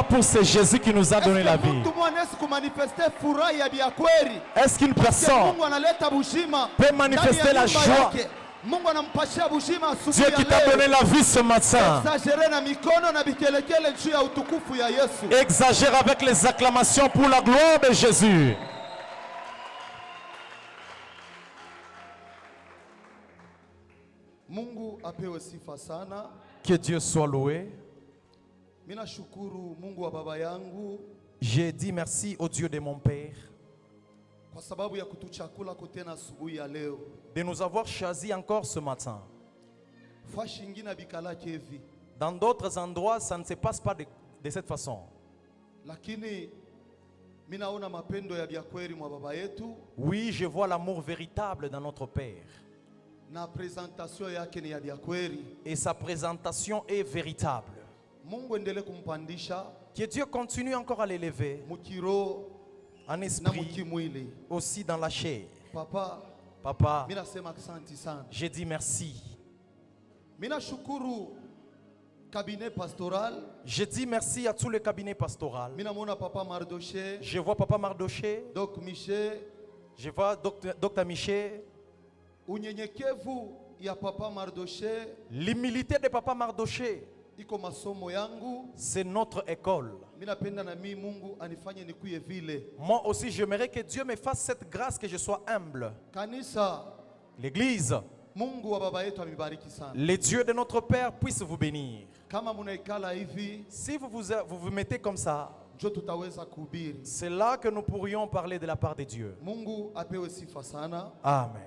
pour ce Jésus qui nous a donné la vie. Est-ce qu'une personne peut manifester la joie? Dieu qui t'a donné la vie ce matin. Exagère avec les acclamations pour la gloire de Jésus. Que Dieu soit loué. J'ai dit merci au Dieu de mon Père de nous avoir choisis encore ce matin. Dans d'autres endroits, ça ne se passe pas de cette façon. Oui, je vois l'amour véritable dans notre Père. Et sa présentation est véritable. Que Dieu continue encore à l'élever en esprit, aussi dans la chair. Papa, j'ai dit merci. J'ai dit merci à tous les cabinets pastoraux. Je vois Papa Mardoché. Je vois Dr Miché. L'humilité de Papa Mardoché, c'est notre école. Moi aussi, j'aimerais que Dieu me fasse cette grâce, que je sois humble. L'Église, le Dieu de notre Père puisse vous bénir. Si vous vous mettez comme ça, c'est là que nous pourrions parler de la part de Dieu. Amen.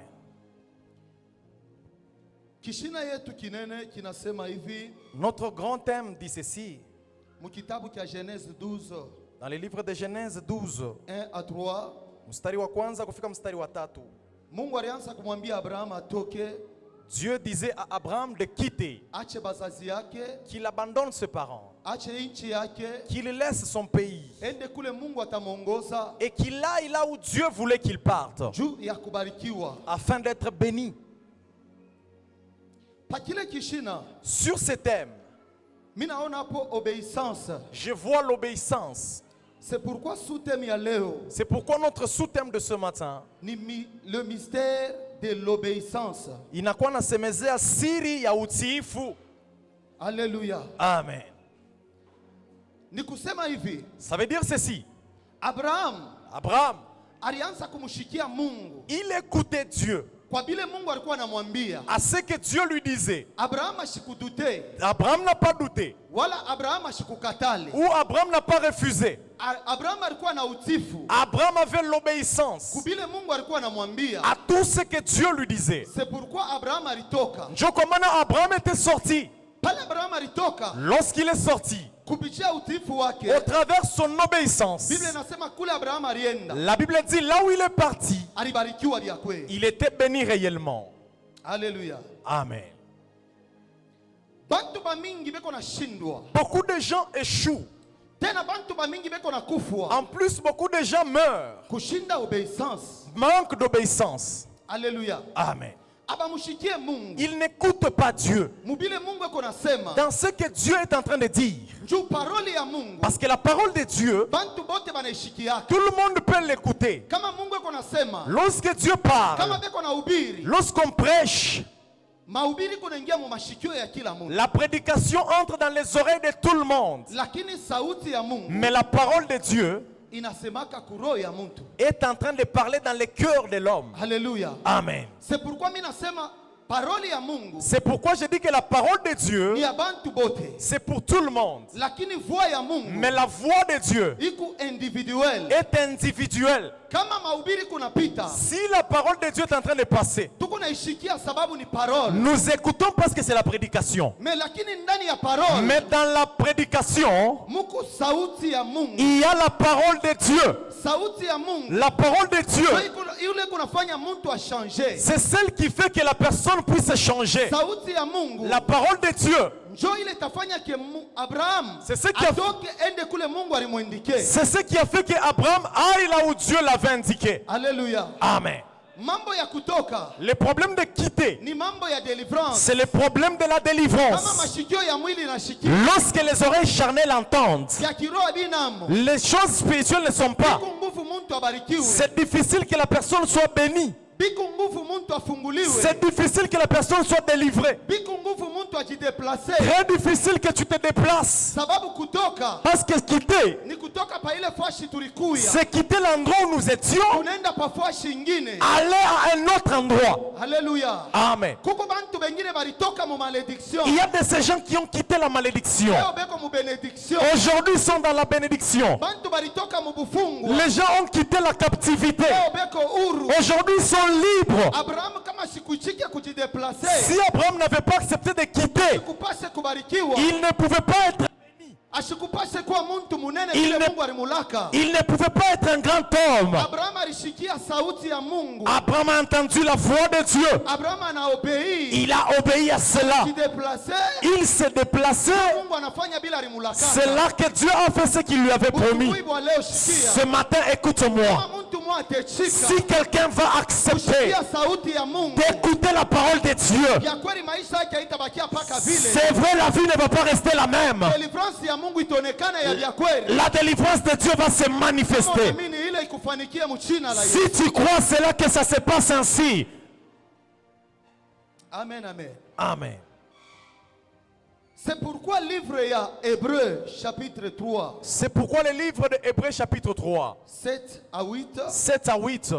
Notre grand thème dit ceci. Dans le livre de Genèse 12, 1 à 3, mstari wa kwanza kufika mstari wa 3. Dieu disait à Abraham de quitter, qu'il abandonne ses parents, qu'il laisse son pays et qu'il aille là où Dieu voulait qu'il parte afin d'être béni. Sur ce thème, je vois l'obéissance. C'est pourquoi notre sous-thème de ce matin, le mystère de l'obéissance. Inakuwa nasemezea siri ya utiifu. Alléluia. Amen. Nikusema hivi. Ça veut dire ceci. Abraham alianza kumshikia Mungu. Il écoutait Dieu. Kwa vile Mungu alikuwa anamwambia. À ce que Dieu lui disait. Abraham ashikudute. Abraham n'a pas douté. Wala Abraham ashikukatali. Ou Abraham n'a pas refusé. Abraham alikuwa na utifu. Abraham avait l'obéissance. Kubile Mungu alikuwa anamwambia. À tout ce que Dieu lui disait. C'est pourquoi Abraham alitoka. Ndio kwa maana Abraham était sorti. Pale Abraham alitoka. Lorsqu'il est sorti, kupitia utifu wake, au travers son obéissance, Bible inasema kule Abraham alienda. La Bible dit là où il est parti, alibarikiwa vya kweli. Il était béni réellement. Alléluia. Amen. Bantu ba mingi beko na shindwa. Beaucoup de gens échouent. Tena bantu ba mingi beko na kufwa. En plus, beaucoup de gens meurent. Kushinda obéissance. Manque d'obéissance. Alléluia. Amen. Mungu. Il n'écoute pas Dieu. Mubile Mungu konasema. Dans ce que Dieu est en train de dire. Parole ya Mungu. Parce que la parole de Dieu, bantu bote banaishikiaka. Tout le monde peut l'écouter. Kama Mungu konasema. Lorsque Dieu parle, kama beko na ubiri, lorsqu'on prêche, mahubiri kunaingia mu mashikio ya kila mtu. La prédication entre dans les oreilles de tout le monde. Lakini sauti ya Mungu, mais la parole de Dieu inasemaka kuroho ya mtu, est en train de parler dans le cœur de l'homme. Alléluia. Amen. C'est pourquoi mimi nasema parole ya Mungu. C'est pourquoi je dis que la parole de Dieu, ni ya bantu bote, c'est pour tout le monde. Lakini voix ya Mungu, mais la voix de Dieu iko individuelle, est individuelle. Kama mahubiri kunapita, si la parole de Dieu est en train de passer, tuko naishikia sababu ni parole. Nous écoutons parce que c'est la prédication. Mais lakini ndani ya parole, mais dans la prédication, muko sauti ya Mungu. Il y a la parole de Dieu. Sauti ya Mungu. La parole de Dieu, c'est celle qui fait que la personne puisse changer. Sauti ya Mungu. La parole de Dieu, c'est ce qui a fait que Abraham aille là où Dieu l'avait indiqué. Alléluia. Amen. mambo ya kutoka le problème de quitter, ni mambo ya deliverance. c'est le problème de la Kama délivrance. mashikio ya mwili na shikio Lorsque les oreilles charnelles entendent, ya kiroho binamo, les choses spirituelles ne sont pas. biku nguvu muntu abarikiwe, C'est difficile que la personne soit bénie. biku nguvu muntu afunguliwe, C'est difficile que la personne soit délivrée. biku nguvu muntu ajideplace. Très difficile que tu te déplaces. Sababu kutoka Parce que quitter, ni kutoka pa ile fashi tulikuya, c'est quitter l'endroit où nous étions, unaenda pa fashi ingine. aller à un autre endroit. Haleluya. Amen. Kuko bantu bengine balitoka mu malédiction, Il y a de ces gens qui ont quitté la malédiction. leo beko mu benediction. Aujourd'hui, ils sont dans la bénédiction. Bantu balitoka mu bufungu, Les gens ont quitté la captivité. leo beko huru. Aujourd'hui, ils sont libres. Abrahamu kama sikuchiki kujideplace, Si Abraham n'avait pas accepté de quitter, asikupase kubarikiwa, il ne pouvait pas être béni. asikupase kuwa muntu munene Il vile ne- Mungu alimulaka. Il ne pouvait pas être un grand homme. Abrahamu alishikia sauti ya Mungu. Abraham a entendu la voix de Dieu. Abrahamu anaobei, Il a obéi à cela. jideplace. Il s'est déplacé. Mungu anafanya bila alimulaka. C'est là que Dieu a fait ce qu'il lui avait promis. Utukufu wa leo shikia. Ce matin, écoute-moi. Kama muntu mwa atechika, Si quelqu'un va accepter kushikia sauti ya Mungu, d'écouter la parole de Dieu, ya kweli maisha yake haitabakia paka vile. c'est vrai, la vie ne va pas rester la même. Deliverance ya Mungu itaonekana ya vya kweli. La délivrance de Dieu va se Kama manifester. unaamini ile ikufanikia mchina la Yesu. Si tu crois, c'est là que ça se passe ainsi. Amen, amen. Amen. C'est pourquoi livre ya Hébreu chapitre 3, C'est pourquoi le livre de Hébreux chapitre 3, 7 à 8. 7 à 8.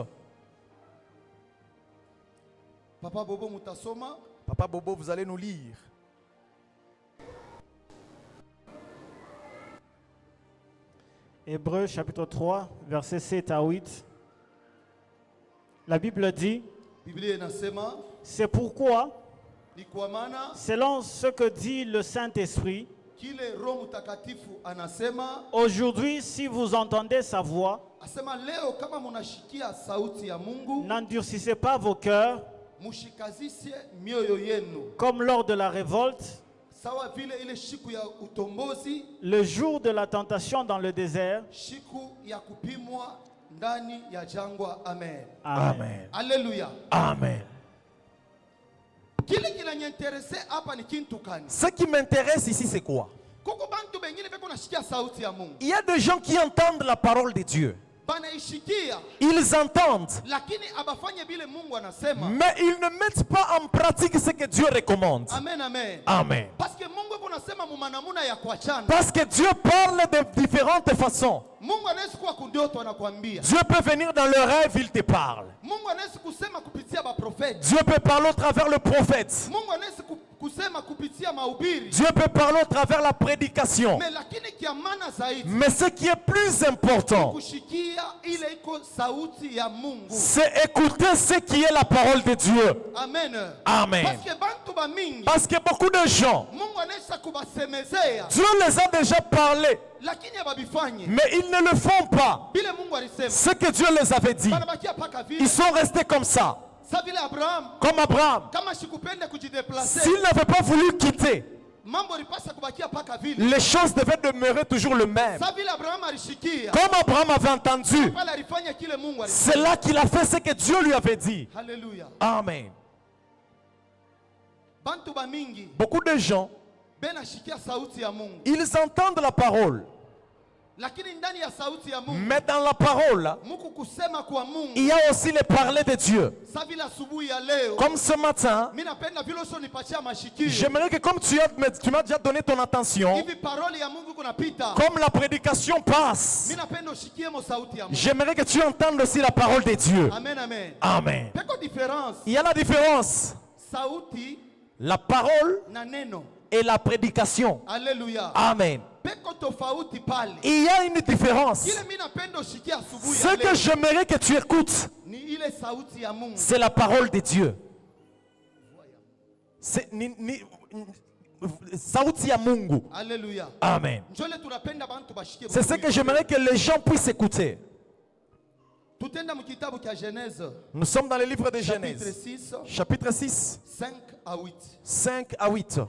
Papa Bobo mutasoma. Papa Bobo, vous allez nous lire. Hébreux chapitre 3, versets 7 à 8. La Bible dit, Biblia inasema c'est pourquoi, ni kwa maana selon ce que dit le Saint-Esprit, kile Roho Mtakatifu anasema, aujourd'hui, si vous entendez sa voix, asema leo kama munashikia sauti ya Mungu, n'endurcissez pas vos cœurs mushikazishe mioyo yenu, comme lors de la révolte, sawa vile ile shiku ya utombozi, le jour de la tentation dans le désert. shiku ya kupimwa ndani ya jangwa. Amen, Amen. haleluya. Amen. Kile kinanyenterese hapa ni kintu kani? Ce qui m'intéresse ici, c'est quoi? Kuko bantu bengine beko nashikia sauti ya Mungu, Il y a des gens qui entendent la parole de Dieu. banaishikia Ils entendent, lakini abafanye bile Mungu anasema. mais ils ne mettent pas en pratique ce que Dieu recommande. Amen, amen. Amen. Parce que Mungu yuko nasema mumanamuna ya kuachana. Parce que Dieu parle de différentes façons. Mungu anaweza kuwa kundoto anakuambia. Dieu peut venir dans le rêve, il te parle. Mungu anaweza kusema kupitia baprofeti. Dieu peut parler au travers le prophète. Mungu anaweza kusema kupitia mahubiri. Dieu peut parler au travers la prédication. Mais lakini kia maana zaidi Mais ce qui est plus important, kushikia ile iko sauti ya Mungu. c'est écouter ce qui est la parole de Dieu. Amen. Amen. Parce que bantu ba mingi Parce que beaucoup de gens, Mungu anaweza kubasemezea Dieu les a déjà parlé, lakini ababifanye. mais ils ne le font pas. Bile Mungu alisema. Ce que Dieu les avait dit, Banabakia paka vile. ils sont restés comme ça. Sa vile Abraham Comme Abraham. kama sikupende kujideplacer. S'il n'avait pas voulu quitter, Mambo lipasa kubakia paka vile. les choses devaient demeurer toujours le même. Sa vile Abraham alishikia. Comme Abraham avait entendu, Pale alifanya kile Mungu alisema. c'est là qu'il a fait ce que Dieu lui avait dit. Haleluya. Amen. Bantu ba mingi Beaucoup de gens, benashikia sauti ya Mungu. ils entendent la parole, Lakini ndani ya sauti ya Mungu mais dans la parole, Mungu kusema kwa Mungu. il y a aussi le parler de Dieu. Sa vile asubuhi ya leo. Comme ce matin, Mimi napenda vile usho nipatia mashikio. j'aimerais que comme tu m'as déjà donné ton attention, Hivi parole ya Mungu kunapita. comme la prédication passe, Mimi napenda ushikie mo sauti ya Mungu. j'aimerais que tu entendes aussi la parole de Dieu. Amen, amen. Amen. Peko différence. Il y a la différence, Sauti la parole na neno. et la prédication. Haleluya. Amen. Peko tofauti pale. Il y a une différence. Kile mimi napenda ushikie asubuhi Ce ya que leo. j'aimerais que tu écoutes, Ni ile sauti ya Mungu. c'est la parole de Dieu. C'est sauti ya Mungu. Haleluya. Amen. Njole tunapenda bantu bashikie. C'est ce que j'aimerais que les gens puissent écouter. Tutenda mu kitabu cha Genèse. Nous sommes dans le livre de Chapitre Genèse, 6, chapitre 6, 5 à 8. 5 à 8.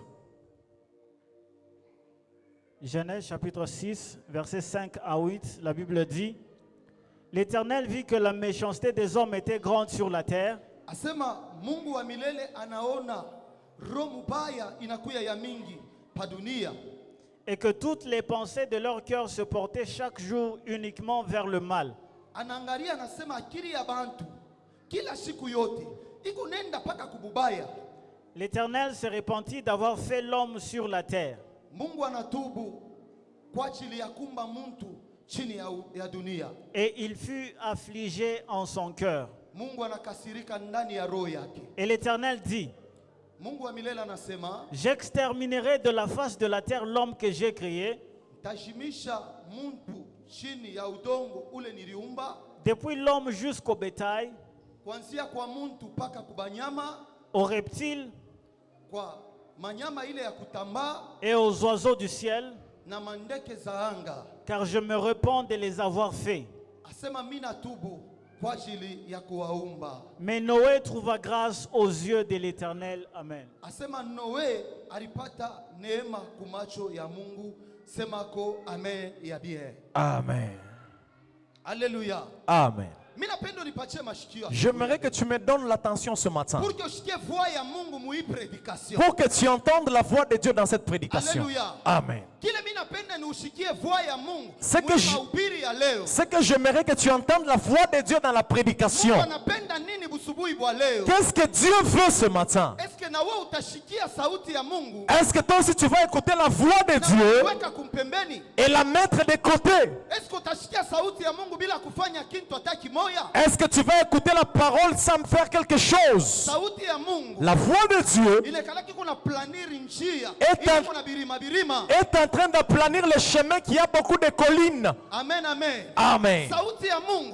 Genèse chapitre 6, versets 5 à 8, la Bible dit, L'Éternel vit que la méchanceté des hommes était grande sur la terre. Asema Mungu wa milele anaona roho mubaya inakuya ya mingi pa dunia. Et que toutes les pensées de leur cœur se portaient chaque jour uniquement vers le mal. Anaangalia anasema akili ya bantu kila siku yote ikunenda paka kububaya. L'Éternel se repentit d'avoir fait l'homme sur la terre. Mungu anatubu kwa ajili ya kumba muntu chini ya dunia. Et il fut affligé en son cœur. Mungu anakasirika ndani ya roho yake. Et l'Éternel dit, Mungu wa milele anasema, j'exterminerai de la face de la terre l'homme que j'ai créé. Tashimisha muntu chini ya udongo ule niliumba. Depuis l'homme jusqu'au bétail, kuanzia kwa muntu paka kubanyama, aux reptiles, kwa manyama ile ya kutambaa, et aux oiseaux du ciel, na mandeke za anga. Car je me repens de les avoir faits. Asema mina tubu kwa ajili ya kuwaumba. Mais Noé trouva grâce aux yeux de l'Éternel. Amen. Asema Noé alipata neema kumacho ya Mungu. Semako amen ya bien. Amen. Alléluia. Amen. J'aimerais que tu me donnes l'attention ce matin. Pour que tu entendes la voix de Dieu dans cette prédication. Alléluia. Amen. C'est que j'aimerais que tu entendes la voix de Dieu dans la prédication. Qu'est-ce que Dieu veut ce matin? Est-ce que toi aussi tu vas écouter la voix de Dieu et la mettre de côté? Est-ce que tu vas écouter la parole sans faire quelque chose? La voix de Dieu est en train d'aplanir le chemin qui a beaucoup de collines. Amen, amen. Amen.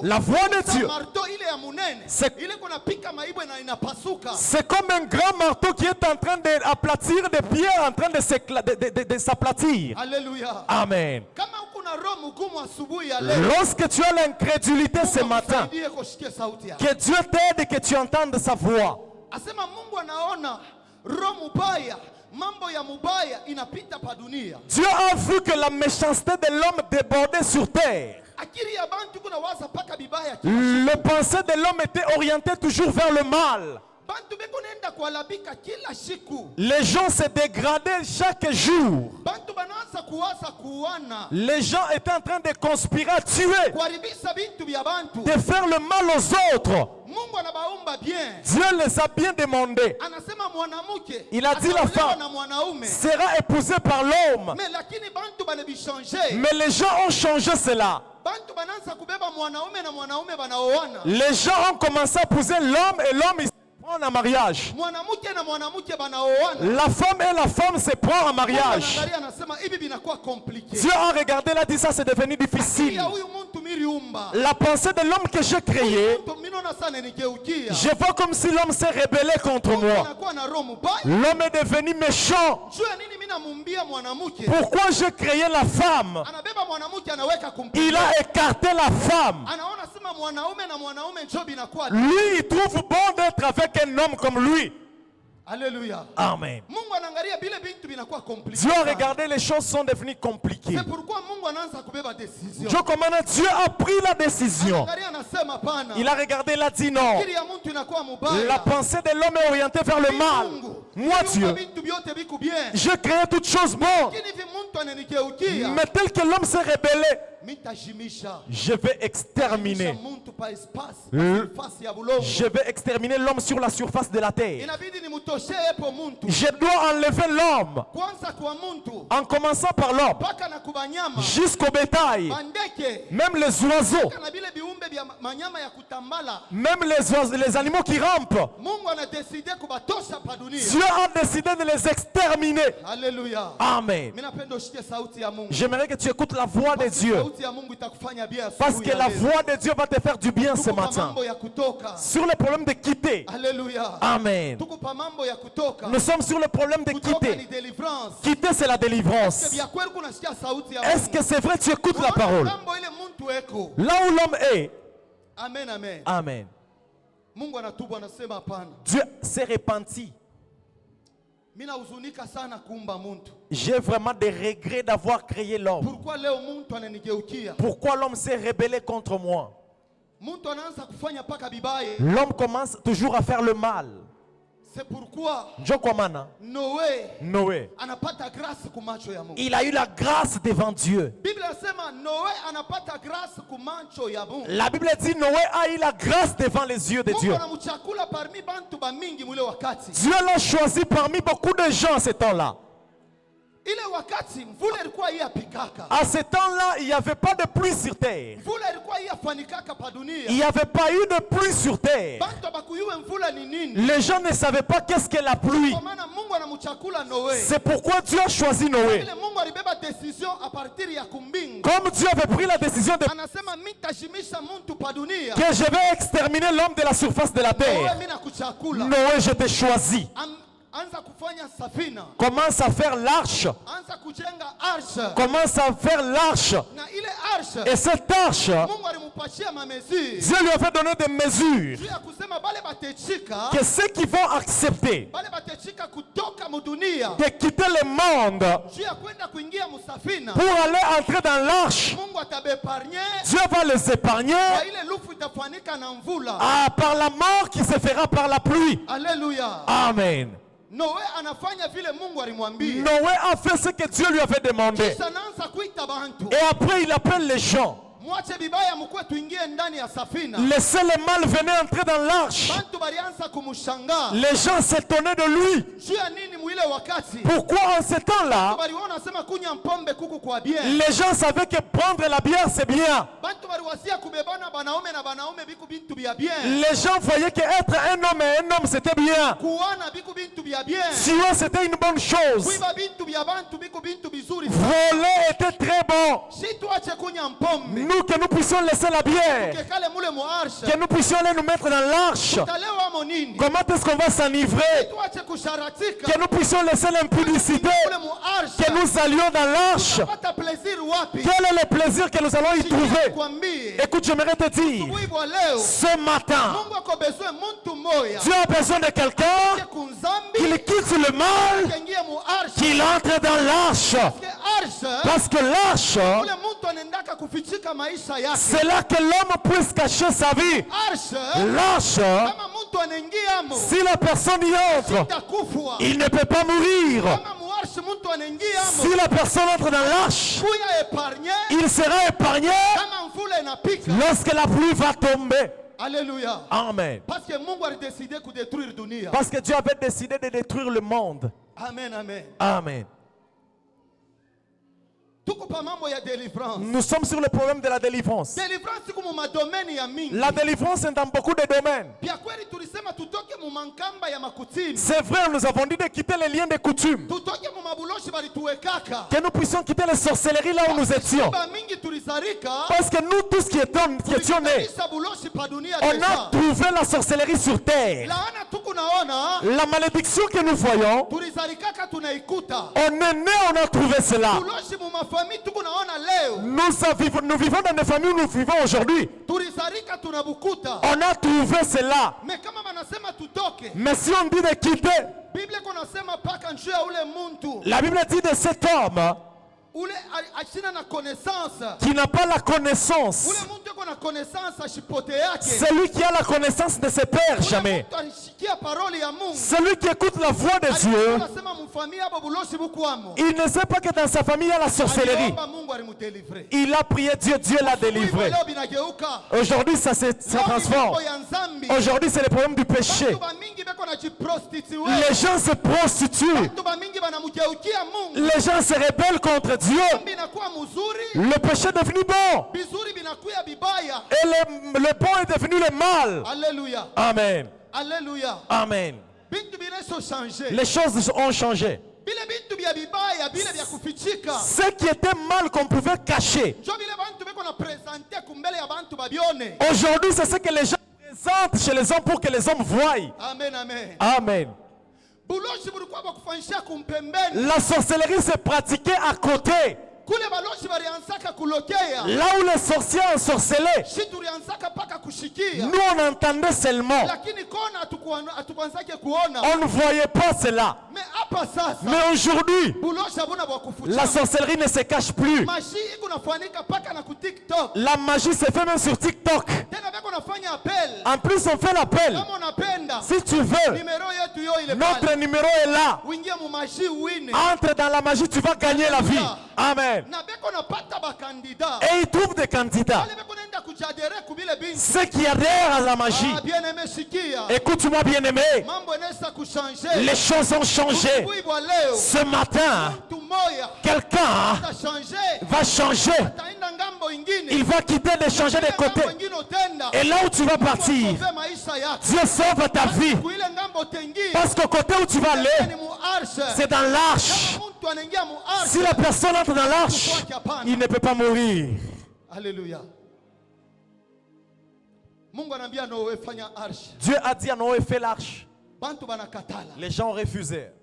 La voix de Dieu, c'est comme un grand marteau qui est en train d'aplatir des pierres, en train de s'aplatir. Alléluia. Amen. Lorsque tu as l'incrédulité ce matin, que Dieu t'aide et que tu entendes sa voix. Dieu a vu que la méchanceté de l'homme débordait sur terre. Le pensée de l'homme était orienté toujours vers le mal. Les gens se dégradaient chaque jour. Les gens étaient en train de conspirer à tuer, de faire le mal aux autres. Dieu les a bien demandés. Il a dit la femme sera épousée par l'homme. Mais les gens ont changé cela. Les gens ont commencé à épouser l'homme et l'homme en mariage. La femme et la femme se prennent en mariage. Dieu a regardé, il a dit ça c'est devenu difficile. La pensée de l'homme que j'ai créé, je vois comme si l'homme s'est rebellé contre moi. L'homme est devenu méchant. Pourquoi j'ai créé la femme? Il a écarté la femme. Lui, il trouve bon d'être avec un homme comme lui. Alléluia. Amen. Dieu a regardé, les choses sont devenues compliquées. C'est pourquoi Dieu a pris la décision. Il a regardé, il a dit non. La pensée de l'homme est orientée vers le mal. Moi Dieu, j'ai créé toutes choses bonnes. Mais tel que l'homme s'est rebellé, je vais exterminer. Je vais exterminer l'homme sur la surface de la terre. Je dois enlever l'homme. En commençant par l'homme jusqu'au bétail. Même les oiseaux. Même les animaux qui rampent. Dieu a décidé de les exterminer. Alléluia. Amen. J'aimerais que tu écoutes la voix de Dieu. Parce que la voix de Dieu va te faire du bien ce matin. Sur le problème de quitter. Alléluia. Amen. Nous sommes sur le problème de quitter. Quitter, c'est la délivrance. Est-ce que c'est vrai que tu écoutes la parole? Là où l'homme est. Amen, amen. Amen. Dieu s'est repenti. J'ai vraiment des regrets d'avoir créé l'homme. Pourquoi l'homme s'est rebellé contre moi? l'homme commence toujours à faire le mal. C'est pourquoi Noé, il a eu la grâce devant Dieu. La Bible dit Noé a eu la grâce devant les yeux de Dieu. Dieu l'a choisi parmi beaucoup de gens à ce temps-là. À ce temps-là, il n'y avait pas de pluie sur terre. Il n'y avait pas eu de pluie sur terre. Les gens ne savaient pas qu'est-ce qu'est la pluie. C'est pourquoi Dieu a choisi Noé. Comme Dieu avait pris la décision de que je vais exterminer l'homme de la surface de la terre. Noé, je t'ai choisi. Commence à faire l'arche. Commence à faire l'arche. Et cette arche, Dieu lui avait donné des mesures que ceux qui vont accepter de quitter le monde pour aller entrer dans l'arche, Dieu va les épargner par la mort qui se fera par la pluie. Alléluia. Amen. Noé a fait ce que Dieu lui avait demandé. Et après il appelle les gens. Laissez le mal venir entrer dans l'arche. Les gens s'étonnaient de lui. Pourquoi en ce temps-là, les gens savaient que prendre la bière c'est bien. Les gens voyaient qu'être un homme et un homme c'était bien. Tuer c'était une bonne chose. Voler était très bon. Nous que nous puissions laisser la bière, que nous puissions aller nous mettre dans l'arche. Comment est-ce qu'on va s'enivrer? Que nous puissions laisser l'impudicité, que nous allions dans l'arche. Quel est le plaisir que nous allons y trouver? Écoute, j'aimerais te dire, ce matin, Dieu a besoin de quelqu'un qui quitte le mal, qu'il entre dans l'arche. Parce que l'arche, c'est là que l'homme puisse cacher sa vie. L'arche, si la personne y entre, il ne peut pas mourir. Si la personne entre dans l'arche, il sera épargné lorsque la pluie va tomber. Alléluia. Amen. Parce que Dieu avait décidé de détruire le monde. Amen, amen. Amen. Nous sommes sur le problème de la délivrance. La délivrance est dans beaucoup de domaines. C'est vrai, nous avons dit de quitter les liens de coutume. Que nous puissions quitter les sorcelleries là où nous étions. Parce que nous tous qui étions nés, on a trouvé la sorcellerie sur terre. La malédiction que nous voyons, on est né, on a trouvé cela. Nous vivons dans des familles où nous vivons aujourd'hui. On a trouvé cela. Mais si on dit de quitter, la Bible dit de cet homme qui n'a pas la connaissance, celui qui a la connaissance de ses pères jamais, celui qui écoute la voix de Dieu, il ne sait pas que dans sa famille il y a la sorcellerie. Il a prié Dieu, Dieu l'a délivré. Aujourd'hui ça transforme. Aujourd'hui c'est le problème du péché. Les gens se prostituent. Les gens se rebellent contre Dieu. Le péché est devenu bon. Et le bon est devenu le mal. Alléluia. Amen. Alléluia. Amen. Les choses ont changé. Ce qui était mal qu'on pouvait cacher, aujourd'hui c'est ce que les gens présentent chez les hommes pour que les hommes voient. Amen, amen. Amen. La sorcellerie s'est pratiquée à côté. Là où les sorciers ensorcelaient, nous on entendait seulement. On ne voyait pas cela. Mais aujourd'hui, la sorcellerie ne se cache plus. La magie se fait même sur TikTok. En plus, on fait l'appel. Si tu veux, notre numéro est là. Entre dans la magie, tu vas gagner la vie. Amen. Et ils trouvent des candidats. Ceux qui adhèrent à la magie. Écoute-moi, bien-aimé. Les choses ont changé. Ce matin, quelqu'un va changer. Il va quitter de changer de côté. Et là où tu vas partir, Dieu sauve ta vie. Parce qu'au côté où tu vas aller, c'est dans l'arche. Si la personne entre dans l'arche, il ne peut pas mourir. Alléluia. Dieu a dit à Noé, fais l'arche. Les gens refusèrent.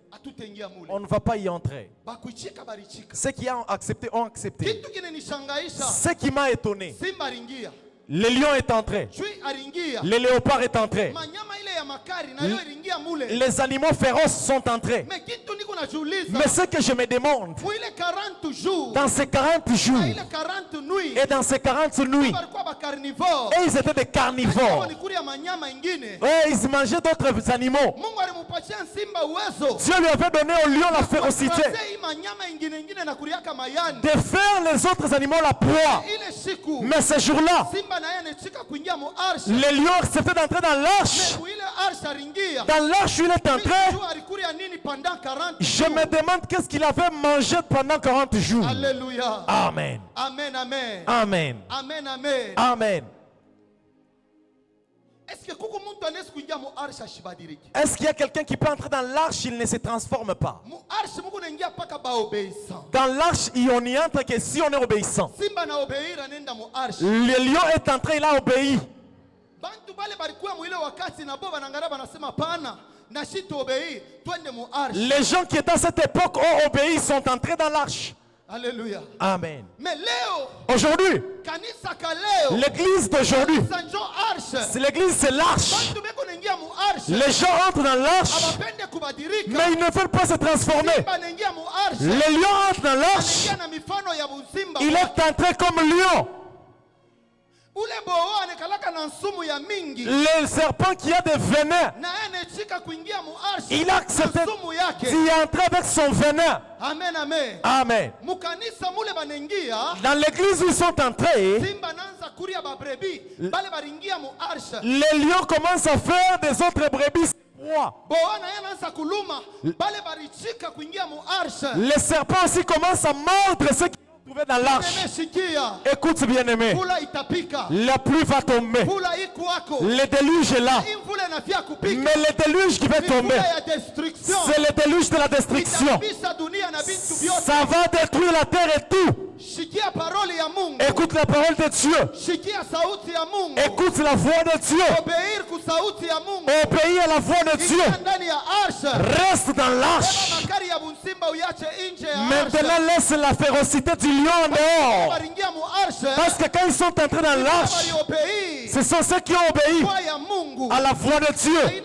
On ne va pas y entrer. Ceux qui ont accepté ont accepté. Ce qui m'a étonné, le lion est entré. Le léopard est entré. Les animaux féroces sont entrés. Mais ce que je me demande, dans ces 40 jours et dans ces 40 nuits, et ils étaient des carnivores. Et ils mangeaient d'autres animaux. Dieu lui avait donné au lion la férocité de faire les autres animaux la proie. Mais ce jour-là, le lion acceptait d'entrer dans l'arche. Dans l'arche où il est entré, je me demande qu'est-ce qu'il avait mangé pendant 40 jours. Alléluia. Amen. Amen, amen. Amen. Amen, amen. Amen. Est-ce qu'il y a quelqu'un qui peut entrer dans l'arche, il ne se transforme pas? Dans l'arche, on y entre que si on est obéissant. Le lion est entré, il a obéi. Les gens qui étaient à cette époque ont obéi, sont entrés dans l'arche. Alléluia. Amen. Aujourd'hui, l'église d'aujourd'hui, l'église c'est l'arche. Les gens entrent dans l'arche, mais ils ne veulent pas se transformer. Le lion entre dans l'arche, il est entré comme lion. Le serpent qui a des venins, il a accepté d'y entrer avec son venin. Amen, amen. Amen. Dans l'église où ils sont entrés, les lions commencent à faire des autres brebis. Les serpents aussi commencent à mordre ceux qui sont trouvés dans l'arche. Écoute bien aimé, la pluie va tomber. Le déluge est là. Mais le déluge qui va tomber, c'est le déluge de la destruction. Ça va détruire la terre et tout. Écoute la parole de Dieu. Écoute la voix de Dieu. Obéis à la voix de Dieu. Reste dans l'arche. Maintenant laisse la férocité du lion en dehors. Parce que quand ils sont entrés dans l'arche, ce sont ceux qui ont obéi à la voix de Dieu.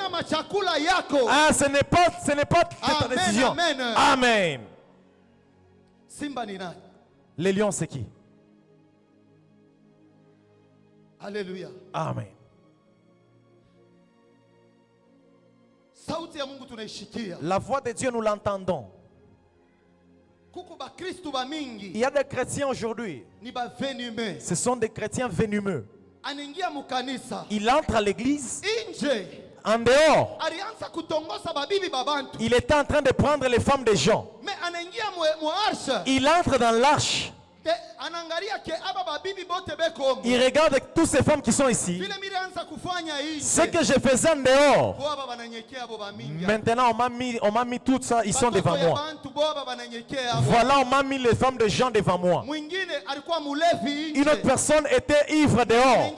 Ah, ce n'est pas ta décision. Amen. Les lions, c'est qui? Alléluia. Amen. La voix de Dieu, nous l'entendons. Il y a des chrétiens aujourd'hui. Ce sont des chrétiens venimeux. Il entre à l'église. En dehors, il était en train de prendre les femmes des gens. Il entre dans l'arche. Il regarde toutes ces femmes qui sont ici. Ce que je faisais en dehors, maintenant on m'a mis tout ça, ils sont devant moi. Voilà, on m'a mis les femmes de gens devant moi. Une autre personne était ivre dehors.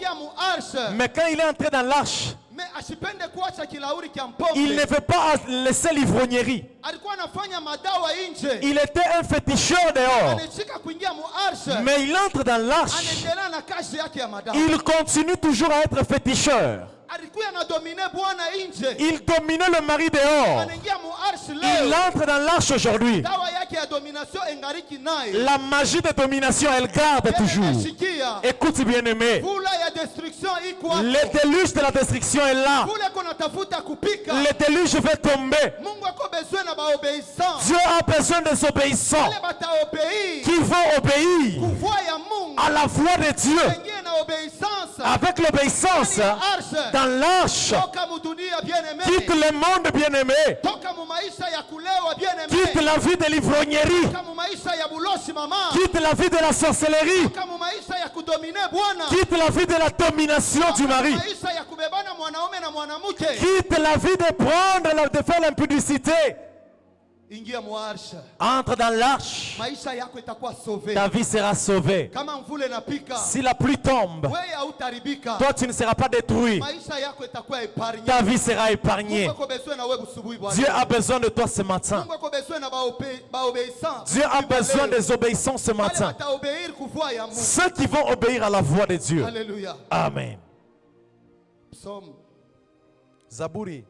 Mais quand il est entré dans l'arche, il ne veut pas laisser l'ivrognerie. Il était un féticheur dehors. Mais il entre dans l'arche. Il continue toujours à être féticheur. Il dominait le mari dehors. Il entre dans l'arche aujourd'hui. La magie de domination, elle garde toujours. Écoute bien aimé. Le déluge de la destruction est là. Le déluge va tomber. Dieu a besoin des obéissants qui vont obéir à la voix de Dieu. Avec l'obéissance dans l'arche, quitte le monde bien-aimé, quitte la vie de l'ivrognerie, quitte la vie de la sorcellerie, quitte la vie de la domination du mari, quitte la vie de prendre, de faire l'impudicité. Entre dans l'arche, ta vie sera sauvée. Si la pluie tombe, toi tu ne seras pas détruit. Ta vie sera épargnée. Dieu a besoin de toi ce matin. Dieu a besoin des obéissants ce matin. Ceux qui vont obéir à la voix de Dieu. Amen. Zaburi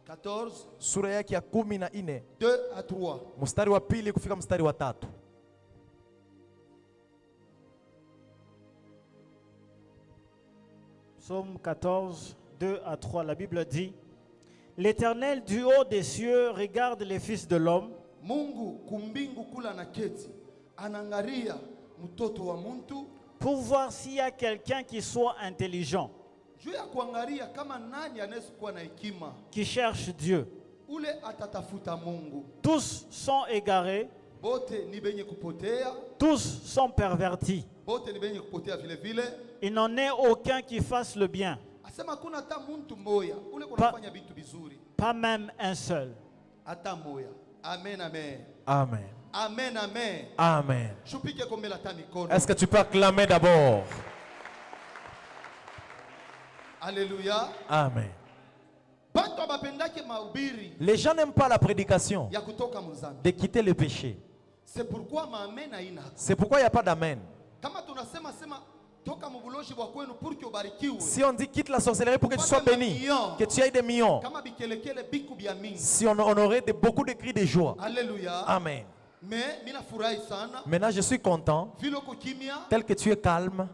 14 sura yake ya 14 2 à 3 mstari wa pili kufika mstari wa 3. Psaume 14, 2 à 3, la Bible dit: L'Éternel du haut des cieux regarde les fils de l'homme. Mungu kumbingu kula na keti anangaria mtoto wa muntu, pour voir s'il y a quelqu'un qui soit intelligent, qui cherche Dieu. Tous sont égarés, tous sont pervertis. Il n'en est aucun qui fasse le bien, pas même un seul. Amen, amen. Amen. Amen, amen. Amen. Est-ce que tu peux acclamer d'abord? Alléluia. Amen. Les gens n'aiment pas la prédication de quitter le péché. C'est pourquoi il n'y a pas d'amen. Si on dit quitte la sorcellerie pour que tu sois béni, que tu aies des millions, si on aurait beaucoup de cris de joie. Alléluia. Amen. Maintenant je suis content tel que tu es calme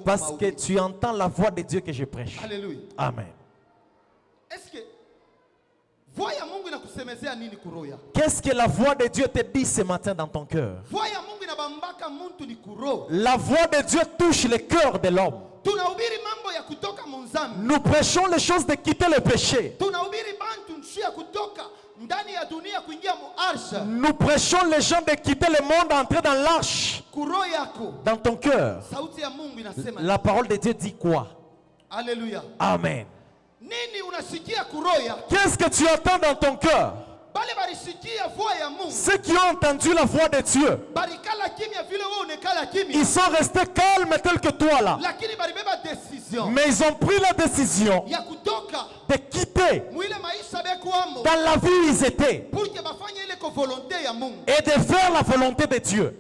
parce que tu entends la voix de Dieu que je prêche. Alléluia. Amen. Qu'est-ce que la voix de Dieu te dit ce matin dans ton cœur? La voix de Dieu touche le cœur de l'homme. Nous prêchons les choses de quitter le péché. Nous prêchons les gens de quitter le monde, entrer dans l'arche. Dans ton cœur. La parole de Dieu dit quoi? Alléluia. Amen. Qu'est-ce que tu entends dans ton cœur? Ceux qui ont entendu la voix de Dieu, ils sont restés calmes tels que toi là. Mais ils ont pris la décision de quitter dans la vie où ils étaient et de faire la volonté de Dieu.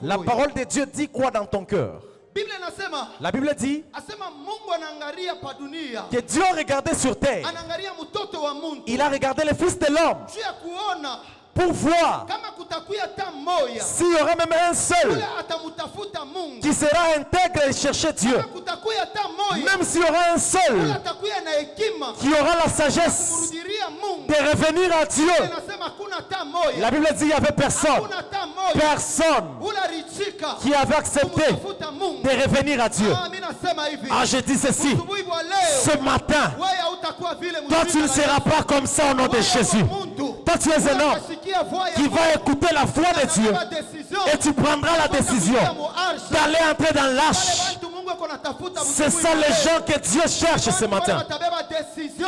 La parole de Dieu dit quoi dans ton cœur? La Bible dit que Dieu a regardé sur terre. Il a regardé les fils de l'homme pour voir s'il y aura même un seul qui sera intègre et chercher Dieu. Même s'il y aura un seul qui aura la sagesse de revenir à Dieu. La Bible dit qu'il n'y avait personne qui avait accepté de revenir à Dieu. Ah, je dis ceci, ce matin, toi tu ne seras pas comme ça au nom de Jésus. Toi tu es un homme qui va écouter la voix de Dieu et tu prendras la décision d'aller entrer dans l'arche. C'est ça les gens que Dieu cherche ce matin.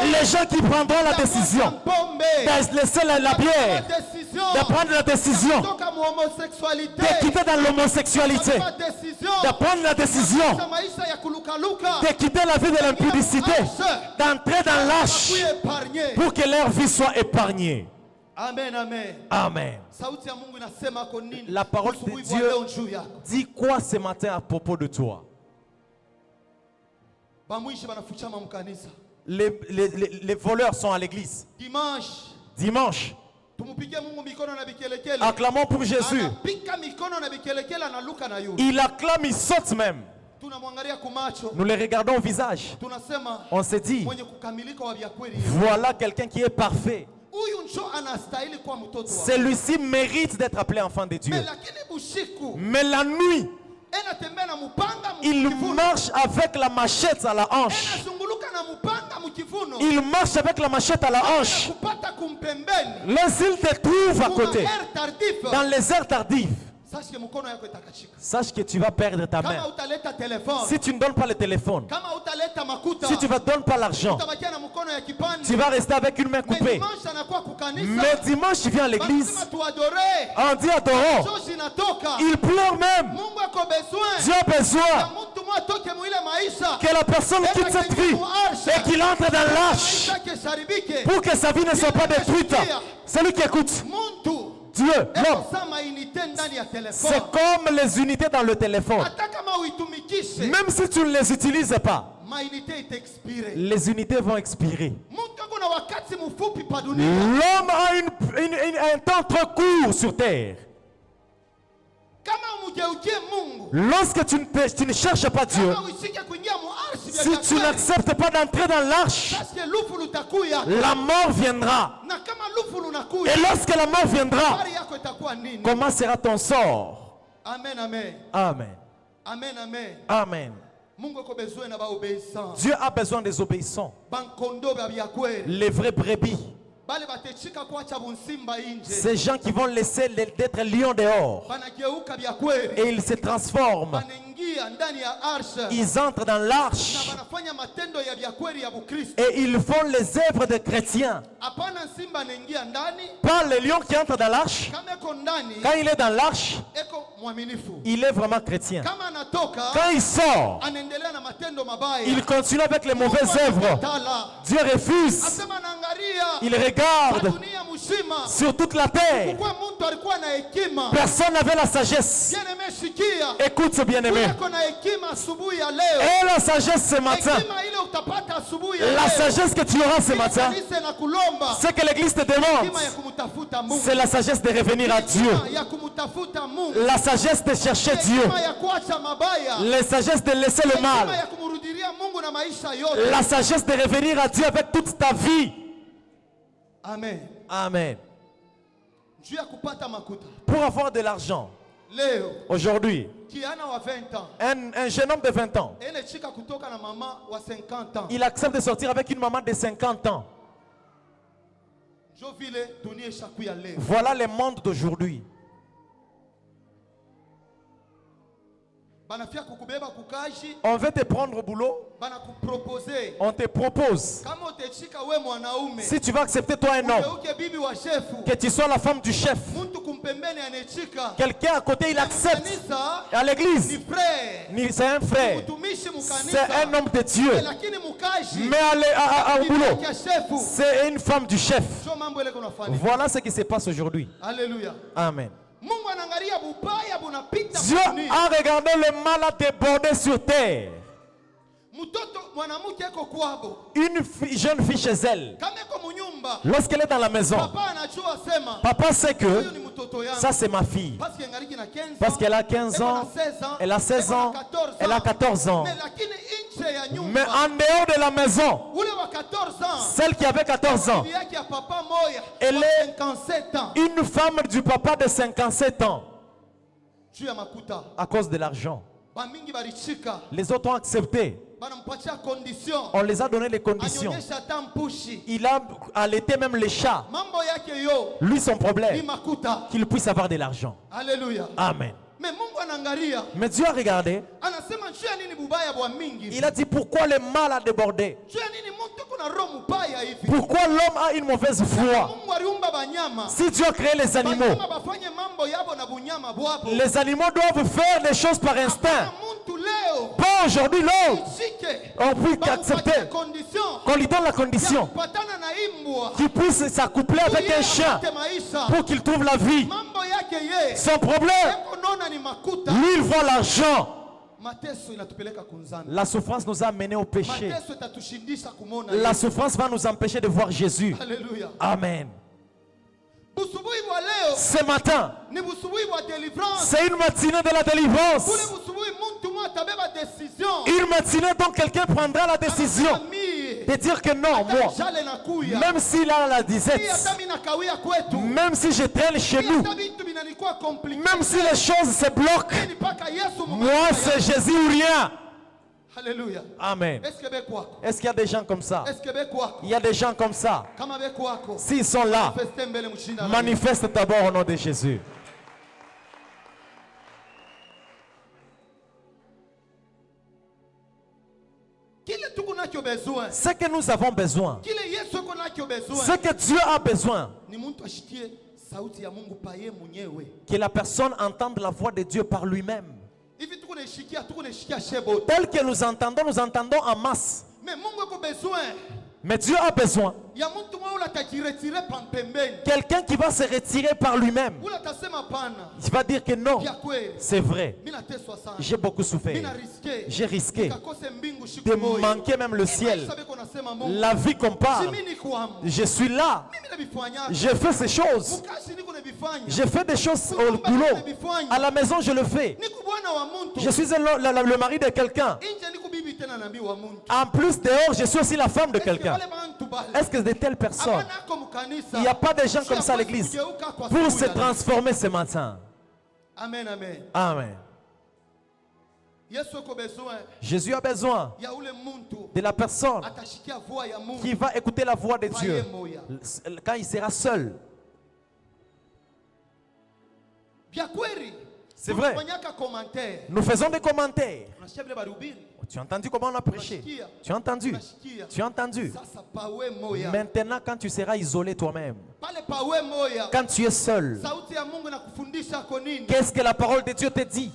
Les gens qui prendront la décision de laisser la bière, de prendre la décision de quitter dans l'homosexualité, de prendre la décision de quitter la vie de l'impudicité, d'entrer dans l'arche pour que leur vie soit épargnée. Amen, amen. Amen. La parole de Dieu dit quoi ce matin à propos de toi? Les voleurs sont à l'église. Dimanche. Acclamons pour Jésus. Il acclame, il saute même. Nous les regardons au visage. On se dit, voilà quelqu'un qui est parfait. Celui-ci mérite d'être appelé enfant de Dieu. Mais la nuit, il marche avec la machette à la hanche. Il marche avec la machette à la hanche. Lorsqu'il te trouve à côté, dans les heures tardives, sache que tu vas perdre ta main. Si tu ne donnes pas le téléphone, si tu ne donnes pas l'argent, tu vas rester avec une main coupée. Mais dimanche, tu viens à l'église, on dit adorons. Il pleure même. Dieu a besoin que la personne quitte cette vie et qu'il entre dans l'arche pour que sa vie ne soit pas détruite. C'est lui qui écoute. Dieu, l'homme, c'est comme les unités dans le téléphone. Même si tu ne les utilises pas, les unités vont expirer. L'homme a un temps trop court sur terre. Lorsque tu ne cherches pas Dieu, si tu n'acceptes pas d'entrer dans l'arche, la mort viendra. Et lorsque la mort viendra, comment sera ton sort? Amen, amen. Amen. Amen, amen. Amen. Dieu a besoin des obéissants. Les vrais brebis. Ces gens qui vont laisser d'être lions dehors et ils se transforment. Ils entrent dans l'arche et ils font les œuvres des chrétiens. Pas le lion qui entre dans l'arche. Quand il est dans l'arche, il est vraiment chrétien. Quand il sort, il continue avec les mauvaises œuvres. Dieu refuse. Il regarde sur toute la terre. Personne n'avait la sagesse. Écoute ce bien-aimé. Et la sagesse ce matin, la sagesse que tu auras ce matin, c'est que l'église te demande, c'est la sagesse de revenir à Dieu, la sagesse de chercher Dieu, la sagesse de laisser le mal, la sagesse de revenir à Dieu avec toute ta vie. Amen. Amen. Pour avoir de l'argent, aujourd'hui, un jeune homme de 20 ans, il accepte de sortir avec une maman de 50 ans. Voilà le monde d'aujourd'hui. On veut te prendre au boulot. On te propose. Si tu vas accepter toi un homme, que tu sois la femme du chef, quelqu'un à côté il accepte. À l'église, c'est un frère, c'est un homme de Dieu. Mais au boulot, c'est une femme du chef. Voilà ce qui se passe aujourd'hui. Alléluia. Amen. Dieu a regardé le mal à déborder sur terre. Une jeune fille chez elle, lorsqu'elle est dans la maison, papa sait que ça c'est ma fille. Parce qu'elle a 15 ans, elle a 16 ans, elle a 14 ans. Mais en dehors de la maison, celle qui avait 14 ans, elle est une femme du papa de 57 ans. À cause de l'argent. Les autres ont accepté. On les a donné les conditions. Il a allaité même les chats. Lui, son problème, qu'il puisse avoir de l'argent. Alléluia. Amen. Mais Dieu a regardé. Il a dit pourquoi le mal a débordé. Pourquoi l'homme a une mauvaise foi. Si Dieu a créé les animaux doivent faire des choses par instinct. Pas aujourd'hui l'homme. On peut accepter qu'on lui donne la condition qu'il puisse s'accoupler avec un chien pour qu'il trouve la vie. Son problème, lui il voit l'argent. La souffrance nous a amenés au péché. La souffrance va nous empêcher de voir Jésus. Alléluia. Amen. Ce matin, c'est une matinée de la délivrance. Une matinée dont quelqu'un prendra la décision de dire que non, moi, même s'il a la disette, même si je traîne chez nous, même si les choses se bloquent, moi c'est Jésus ou rien. Alléluia. Amen. Est-ce qu'il y a des gens comme ça? Il y a des gens comme ça. S'ils sont là, manifeste d'abord au nom de Jésus. Ce que nous avons besoin, ce que Dieu a besoin, que la personne entende la voix de Dieu par lui-même. Tel que nous entendons en masse. Mais Dieu a besoin. Quelqu'un qui va se retirer par lui-même. Il va dire que non, c'est vrai. J'ai beaucoup souffert. J'ai risqué de manquer même le ciel. La vie qu'on parle. Je suis là. Je fais ces choses. Je fais des choses au boulot. À la maison, je le fais. Je suis le mari de quelqu'un. En plus, dehors, je suis aussi la femme de quelqu'un. Est-ce que de telles personnes, il n'y a pas de gens comme ça à l'église pour se transformer ce matin? Amen, amen. Amen. Jésus a besoin de la personne qui va écouter la voix de Dieu quand il sera seul. C'est vrai. Nous faisons des commentaires. Tu as entendu comment on a prêché? Tu as entendu? Tu as entendu? Maintenant, quand tu seras isolé toi-même, quand tu es seul, qu'est-ce que la parole de Dieu te dit?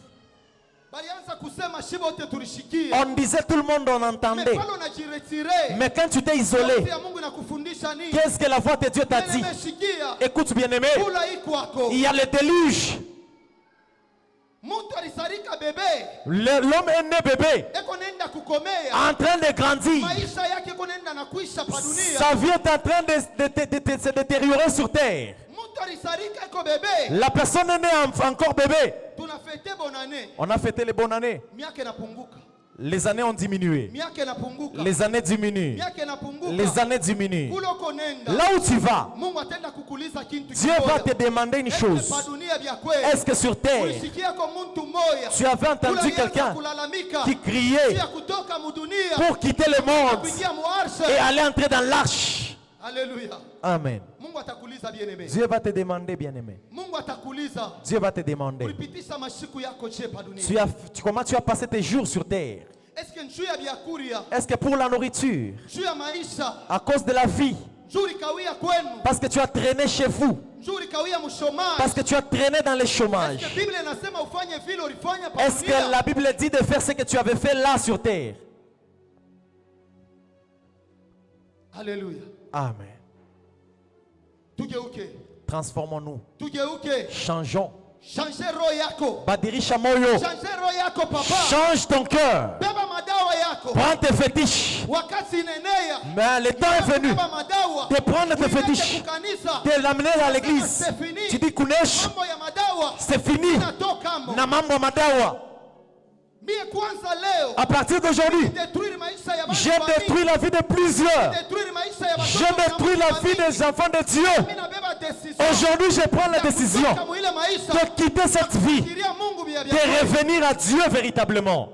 On disait tout le monde, on entendait. Mais quand tu t'es isolé, qu'est-ce que la voix de Dieu t'a dit? Écoute bien aimé, il y a le déluge. L'homme est né bébé, en train de grandir. Sa vie est en train de se détériorer sur terre. La personne est née encore bébé. On a fêté les bonnes années. Les années ont diminué. Les années diminuent. Les années diminuent. Là où tu vas, Dieu va te demander une chose. Est-ce que sur terre, tu avais entendu quelqu'un qui criait pour quitter le monde et aller entrer dans l'arche? Alléluia. Amen. Dieu va te demander, bien-aimé. Dieu va te demander. Comment tu as passé tes jours sur terre? Est-ce que pour la nourriture, à cause de la vie, parce que tu as traîné chez vous, parce que tu as traîné dans le chômage, est-ce que la Bible dit de faire ce que tu avais fait là sur terre? Alléluia. Amen. Transformons-nous. Changeons. Badirisha moyo. Change ton cœur. Prends tes fétiches. Mais le temps est venu de prendre tes fétiches, de l'amener à l'église. Tu dis Kunesh, c'est fini. Namambo Madawa. À partir d'aujourd'hui, j'ai détruit la vie de plusieurs. J'ai détruit la vie des enfants de Dieu. Aujourd'hui, je prends la décision de quitter cette vie, de revenir à Dieu véritablement.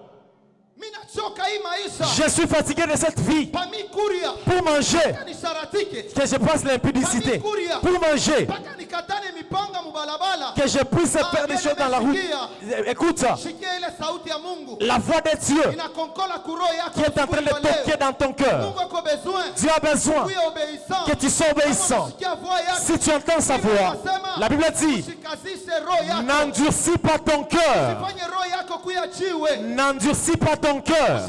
Je suis fatigué de cette vie. Pour manger, que je passe l'impudicité. Pour manger, que je puisse faire des choses dans la route. Écoute, la voix de Dieu qui est en train de toquer dans ton cœur. Dieu a besoin que tu sois obéissant. Si tu entends sa voix, la Bible dit, n'endurcis pas ton cœur. N'endurcis pas ton cœur. cœur.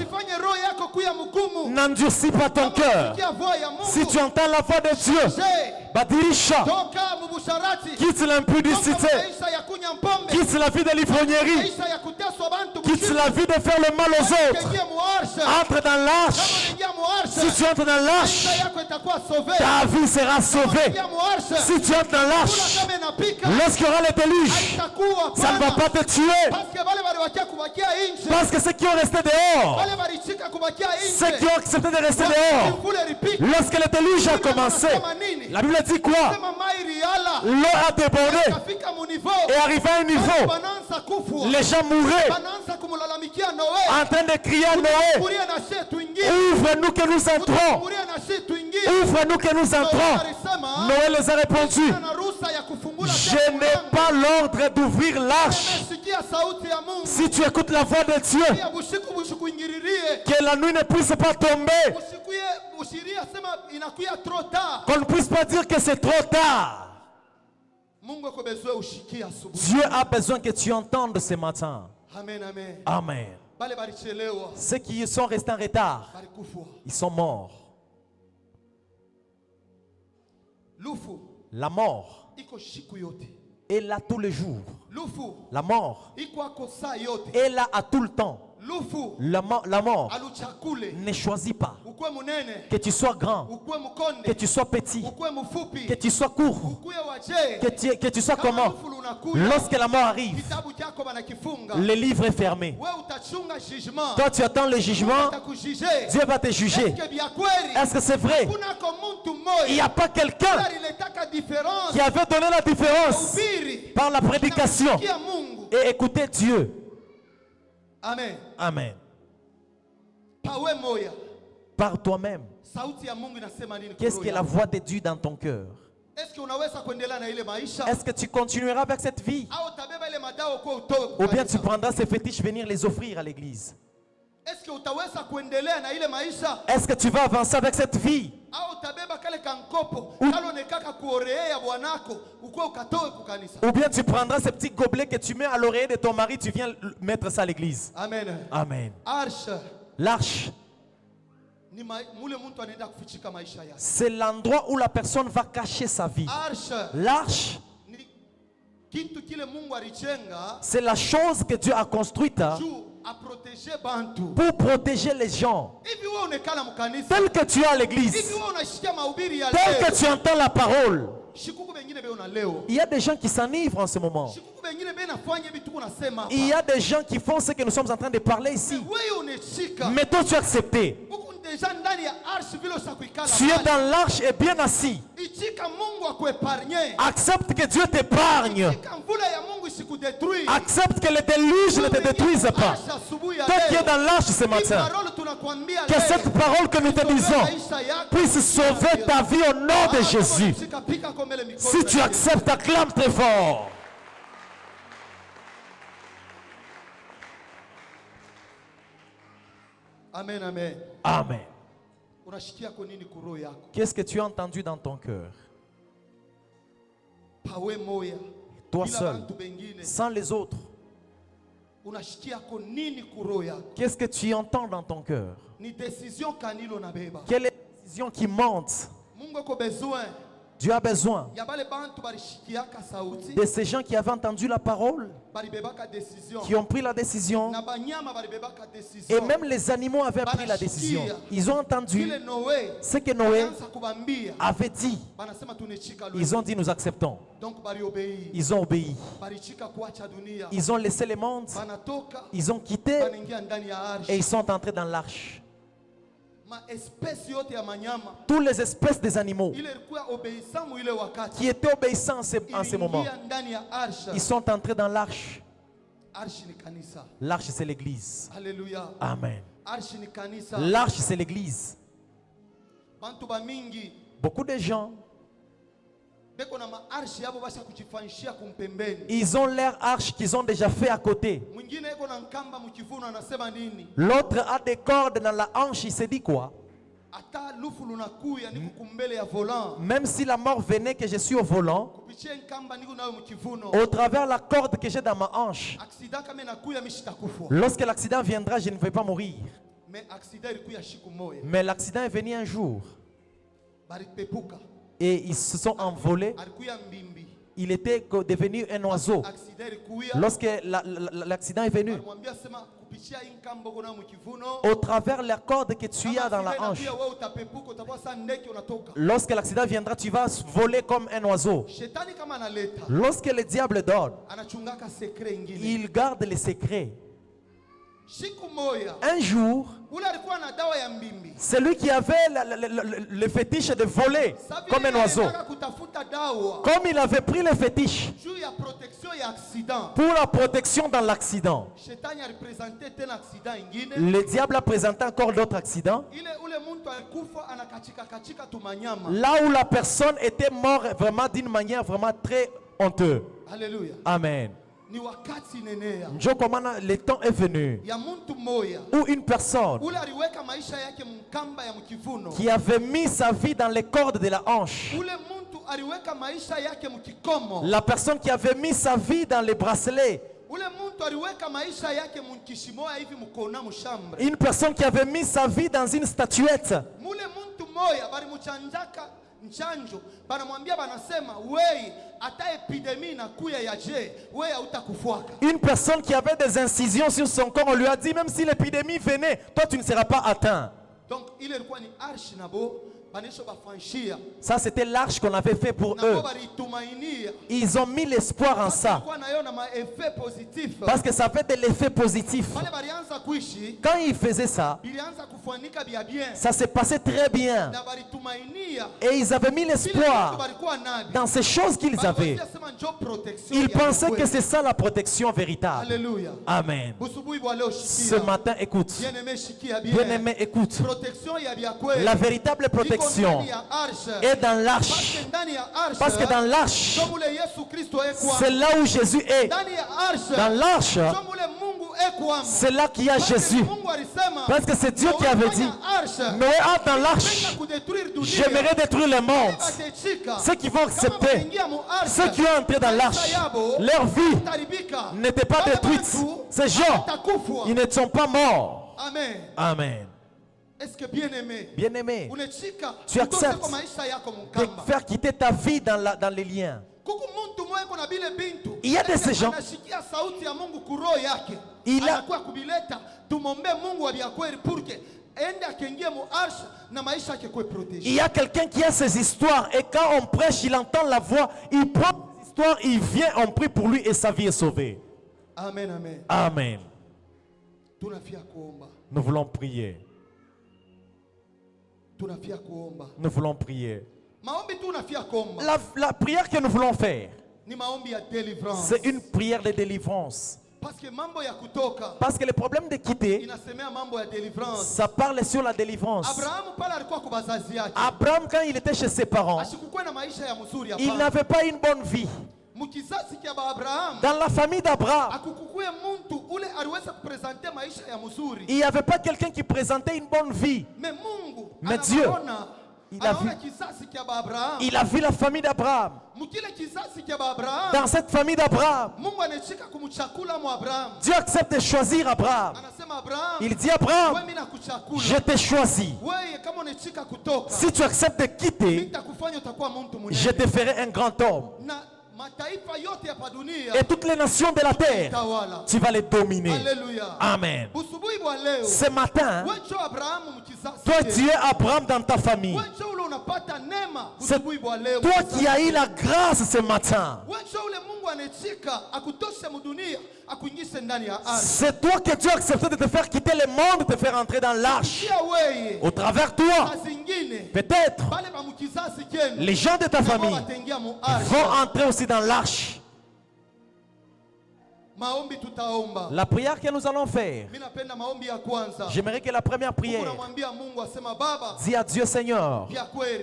N'endurcis pas ton cœur. Si tu entends la voix de Dieu, badilisha, quitte l'impudicité, quitte la vie de l'ivrognerie, quitte la vie de faire le mal aux autres. Entre dans l'arche. Si tu entres dans l'arche, ta vie sera sauvée. Si tu entres dans l'arche, lorsqu'il y aura le déluge, ça ne va pas te tuer. Parce que ceux qui ont resté dehors, ceux qui ont accepté de rester dehors, lorsque le déluge a commencé, la Bible dit quoi? L'eau a débordé et arrivé à un niveau, les gens mouraient en train de crier à Noé, ouvre-nous que nous entrons, ouvre-nous que nous entrons. Noé les a répondu, je n'ai pas l'ordre d'ouvrir l'arche. Si tu écoutes la voix de Dieu, que la nuit ne puisse pas tomber, qu'on ne puisse pas dire que c'est trop tard. Dieu a besoin que tu entendes ce matin. Amen, amen. Amen. Ceux qui sont restés en retard, ils sont morts. La mort est là tous les jours. La mort est là à tout le temps. La mort ne choisit pas. Que tu sois grand, que tu sois petit, que tu sois court, que tu sois comment. Lorsque la mort arrive, le livre est fermé. Toi tu attends le jugement, Dieu va te juger. Est-ce que c'est vrai? Il n'y a pas quelqu'un qui avait donné la différence par la prédication et écouter Dieu. Amen. Amen. Par toi-même. Qu'est-ce que la voix de Dieu dans ton cœur? Est-ce que tu continueras avec cette vie? Ou bien tu prendras ces fétiches venir les offrir à l'église? Est-ce que tu vas avancer avec cette vie? Ou bien tu prendras ces petits gobelets que tu mets à l'oreille de ton mari, tu viens mettre ça à l'église? Amen. Amen. L'arche, c'est l'endroit où la personne va cacher sa vie. L'arche, c'est la chose que Dieu a construite pour protéger les gens. Tel que tu es à l'église, tel que tu entends la parole, il y a des gens qui s'enivrent en ce moment. Il y a des gens qui font ce que nous sommes en train de parler ici. Mais toi tu as accepté. Tu es dans l'arche et bien assis. Accepte que Dieu t'épargne. Accepte que le déluge ne te détruise pas. Toi qui es dans l'arche ce matin, que cette parole que nous te disons puisse sauver ta vie au nom de Jésus. Si tu acceptes, acclame très fort. Amen, amen. Amen. Qu'est-ce que tu as entendu dans ton cœur? Toi seul, sans les autres. Qu'est-ce que tu entends dans ton cœur? Quelle est la décision qui monte? Dieu a besoin de ces gens qui avaient entendu la parole, qui ont pris la décision, et même les animaux avaient pris la décision. Ils ont entendu ce que Noé avait dit. Ils ont dit nous acceptons. Ils ont obéi. Ils ont laissé le monde. Ils ont quitté et ils sont entrés dans l'arche. Toutes les espèces des animaux qui étaient obéissants en ce moment, ils sont entrés dans l'arche. L'arche c'est l'église. Amen. L'arche c'est l'église. Beaucoup de gens, ils ont leur arche qu'ils ont déjà fait à côté. L'autre a des cordes dans la hanche, il se dit quoi? Même si la mort venait que je suis au volant, au travers la corde que j'ai dans ma hanche, lorsque l'accident viendra, je ne vais pas mourir. Mais l'accident est venu un jour. Et ils se sont envolés. Il était devenu un oiseau. Lorsque l'accident est venu, au travers la corde que tu as dans la hanche, lorsque l'accident viendra, tu vas voler comme un oiseau. Lorsque le diable donne, il garde les secrets. Un jour, celui qui avait le fétiche de voler comme un oiseau, comme il avait pris le fétiche pour la protection dans l'accident, le diable a présenté encore d'autres accidents. Là où la personne était morte vraiment d'une manière vraiment très honteuse. Amen. Le temps est venu où une personne qui avait mis sa vie dans les cordes de la hanche, la personne qui avait mis sa vie dans les bracelets, une personne qui avait mis sa vie dans une statuette, une personne qui avait des incisions sur son corps, on lui a dit même si l'épidémie venait, toi tu ne seras pas atteint. Donc, ça c'était l'arche qu'on avait fait pour eux. Ils ont mis l'espoir en ça parce que ça fait de l'effet positif. Quand ils faisaient ça, ça s'est passé très bien et ils avaient mis l'espoir dans ces choses qu'ils avaient. Ils pensaient que c'est ça la protection véritable. Amen. Ce matin, écoute, bien-aimé, écoute, la véritable protection est dans l'arche. Parce que dans l'arche, c'est là où Jésus est. Dans l'arche, c'est là qu'il y a Jésus. Parce que c'est Dieu qui avait dit, Noé entre dans l'arche, j'aimerais détruire le monde. Ceux qui vont accepter, ceux qui ont entré dans l'arche, leur vie n'était pas détruite. Ces gens, ils ne sont pas morts. Amen. Est-ce que bien-aimé, tu acceptes de faire quitter ta vie dans les liens? Il y a de ces gens, il y a quelqu'un qui a ses histoires et quand on prêche, il entend la voix, il prend ses histoires, il vient, on prie pour lui et sa vie est sauvée. Amen, amen. Amen. Nous voulons prier. Nous voulons prier. La prière que nous voulons faire, c'est une prière de délivrance. Parce que le problème de quitter, ça parle sur la délivrance. Abraham, quand il était chez ses parents, il n'avait pas une bonne vie. Dans la famille d'Abraham, il n'y avait pas quelqu'un qui présentait une bonne vie. Mais Dieu, il a vu la famille d'Abraham. Dans cette famille d'Abraham, Dieu accepte de choisir Abraham. Il dit Abraham, je t'ai choisi. Si tu acceptes de quitter, je te ferai un grand homme. Et toutes les nations de la terre, tu vas les dominer. Amen. Ce matin, toi tu es Abraham dans ta famille. C'est toi qui as eu la grâce ce matin. C'est toi que Dieu a accepté de te faire quitter le monde, de te faire entrer dans l'arche. Au travers de toi, peut-être les gens de ta famille vont entrer aussi dans l'arche. La prière que nous allons faire, j'aimerais que la première prière, dis à Dieu, Seigneur,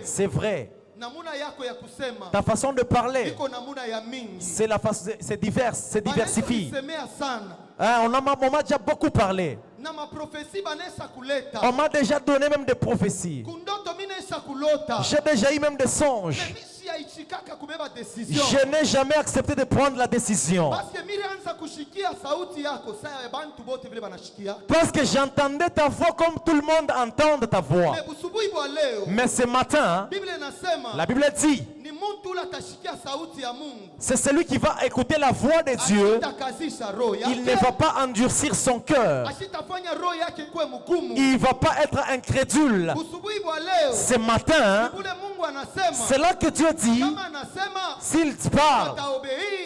c'est vrai. Ta façon de parler, c'est divers, c'est diversifié. On m'a déjà beaucoup parlé. On m'a déjà donné même des prophéties. J'ai déjà eu même des songes. Je n'ai jamais accepté de prendre la décision. Parce que j'entendais ta voix comme tout le monde entend ta voix. Mais ce matin, la Bible dit, c'est celui qui va écouter la voix de Dieu. Il ne va pas endurcir son cœur. Il ne va pas être incrédule. Ce matin, c'est là que Dieu dit, s'il parle,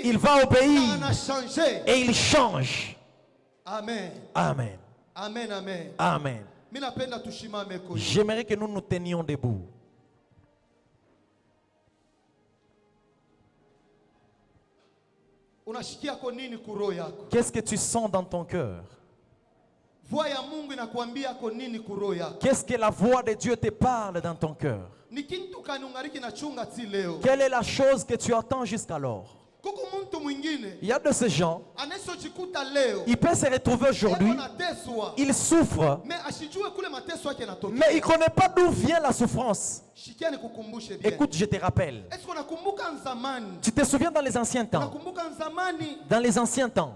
il va obéir et il change. Amen. Amen. Amen, amen. Amen. J'aimerais que nous nous tenions debout. Qu'est-ce que tu sens dans ton cœur? Qu'est-ce que la voix de Dieu te parle dans ton cœur? Quelle est la chose que tu attends jusqu'alors? Il y a de ces gens, il peut se retrouver aujourd'hui, il souffre, mais il ne connaît pas d'où vient la souffrance. Écoute, je te rappelle. Tu te souviens dans les anciens temps? Dans les anciens temps,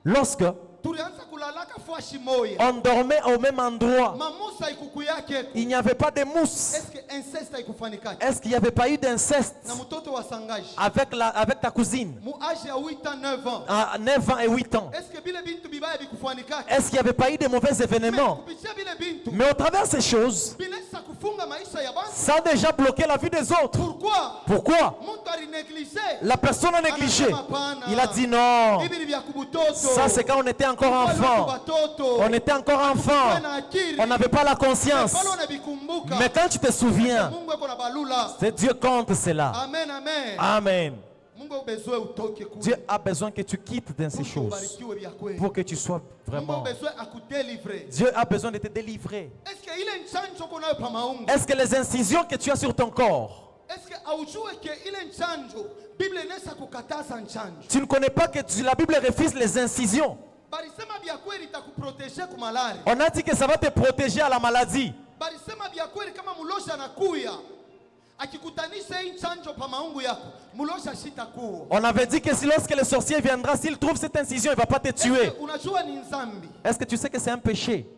lorsque on dormait au même endroit, il n'y avait pas de mousse. Est-ce qu'il n'y avait pas eu d'inceste avec ta cousine à 9 ans et 8 ans? Est-ce qu'il n'y avait pas eu de mauvais événements? Mais au travers de ces choses, ça a déjà bloqué la vie des autres. Pourquoi? La personne a négligé. Il a dit non. Ça, c'est quand on était encore enfant. On était encore enfant. On n'avait pas la conscience. Mais quand tu te souviens, c'est Dieu compte cela. Amen, amen. Amen. Dieu a besoin que tu quittes dans ces choses pour que tu sois vraiment. Dieu a besoin de te délivrer. Est-ce que les incisions que tu as sur ton corps, tu ne connais pas que la Bible refuse les incisions? On a dit que ça va te protéger à la maladie. On avait dit que si lorsque le sorcier viendra, s'il trouve cette incision, il ne va pas te tuer. Est-ce que tu sais que c'est un péché?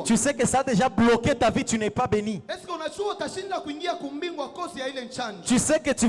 Tu sais que ça a déjà bloqué ta vie, tu n'es pas béni. Tu sais que tu